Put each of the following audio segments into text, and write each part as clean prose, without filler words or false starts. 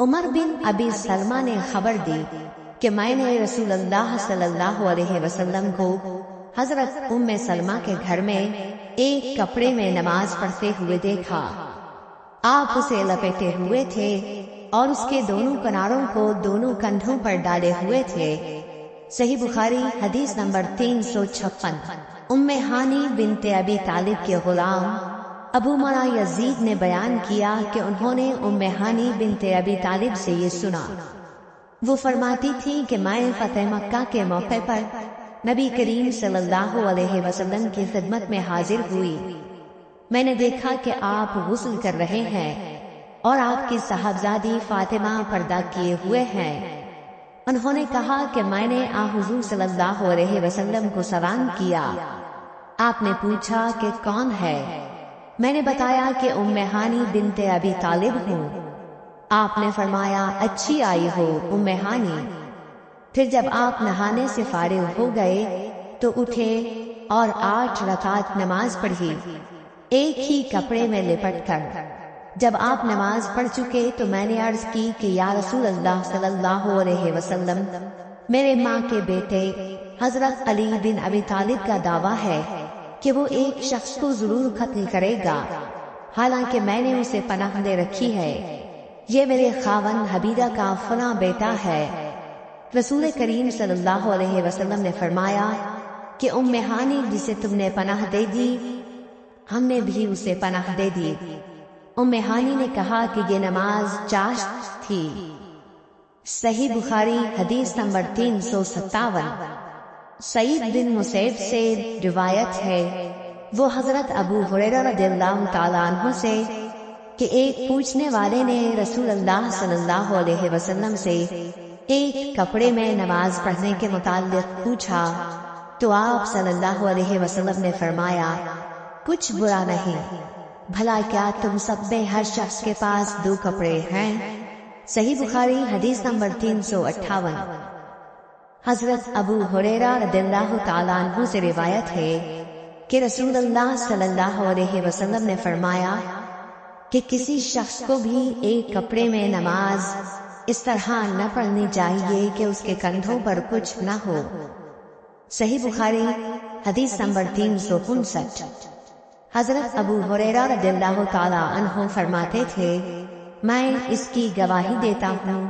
عمر بن ابی سلمہ نے خبر دی کہ میں نے رسول اللہ صلی اللہ علیہ وسلم کو حضرت ام سلمہ کے گھر میں ایک کپڑے میں نماز پڑھتے ہوئے دیکھا۔ آپ اسے لپیٹے ہوئے تھے اور اس کے دونوں کناروں کو دونوں کندھوں پر ڈالے ہوئے تھے۔ صحیح بخاری حدیث نمبر 356۔ ام ہانی بنت ابی طالب کے غلام ابو مرا یزید نے بیان کیا کہ انہوں نے ام ہانی بنت ابی طالب سے یہ سنا۔ وہ فرماتی تھی کہ میں فتح مکہ کے موقع پر نبی کریم صلی اللہ علیہ وسلم کی خدمت میں حاضر ہوئی۔ میں نے دیکھا کہ آپ غسل کر رہے ہیں اور آپ کی صاحبزادی فاطمہ پردہ کیے ہوئے ہیں۔ انہوں نے کہا کہ میں نے حضور صلی اللہ علیہ وسلم کو سلام کیا۔ آپ نے پوچھا کہ کون ہے؟ میں نے بتایا کہ ام ہانی بنت ابی طالب ہوں۔ آپ نے فرمایا اچھی آئی ہو ام ہانی۔ پھر جب آپ نہانے سے فارغ ہو گئے تو اٹھے اور 8 رکعت نماز پڑھی، ایک ہی کپڑے میں لپٹ کر۔ جب آپ نماز پڑھ چکے تو میں نے عرض کی کہ یا رسول اللہ صلی اللہ علیہ وسلم، میرے ماں کے بیٹے حضرت علی بن ابی طالب کا دعویٰ ہے کہ وہ ایک شخص کو ضرور قتل کرے گا، حالانکہ میں نے اسے پناہ دے رکھی ہے۔ یہ میرے خاوند حبیبہ کا فلاں بیٹا ہے۔ رسول کریم صلی اللہ علیہ وسلم نے فرمایا کہ ام ہانی جسے تم نے پناہ دے دی، ہم نے بھی اسے پناہ دے دی۔ ام ہانی نے کہا کہ یہ نماز چاشت تھی۔ صحیح بخاری حدیث نمبر 357۔ سعید بن مسیب سے روایت ہے، وہ حضرت ابو ہریرہ رضی اللہ تعالیٰ عنہ سے کہ ایک پوچھنے والے نے رسول اللہ صلی اللہ علیہ وسلم سے ایک کپڑے میں نماز پڑھنے کے متعلق پوچھا تو آپ صلی اللہ علیہ وسلم نے فرمایا کچھ برا نہیں، بھلا کیا تم سب میں ہر شخص کے پاس 2 کپڑے ہیں؟ صحیح بخاری حدیث نمبر 358۔ حضرت ابو ہریرہ رضی اللہ تعالیٰ عنہ سے روایت ہے کہ رسول اللہ صلی اللہ علیہ وسلم نے فرمایا کہ کسی شخص کو بھی ایک کپڑے میں نماز اس طرح نہ پڑھنی چاہیے کہ اس کے کندھوں پر کچھ نہ ہو۔ صحیح بخاری حدیث نمبر 359۔ حضرت ابو ہریرہ رضی اللہ تعالیٰ عنہ فرماتے تھے، میں اس کی گواہی دیتا ہوں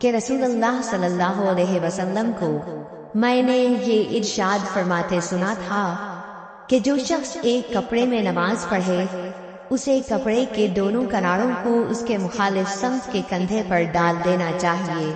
کہ رسول اللہ صلی اللہ علیہ وسلم کو میں نے یہ ارشاد فرماتے سنا تھا کہ جو شخص ایک کپڑے میں نماز پڑھے اسے کپڑے کے دونوں کناروں کو اس کے مخالف سمت کے کندھے پر ڈال دینا چاہیے۔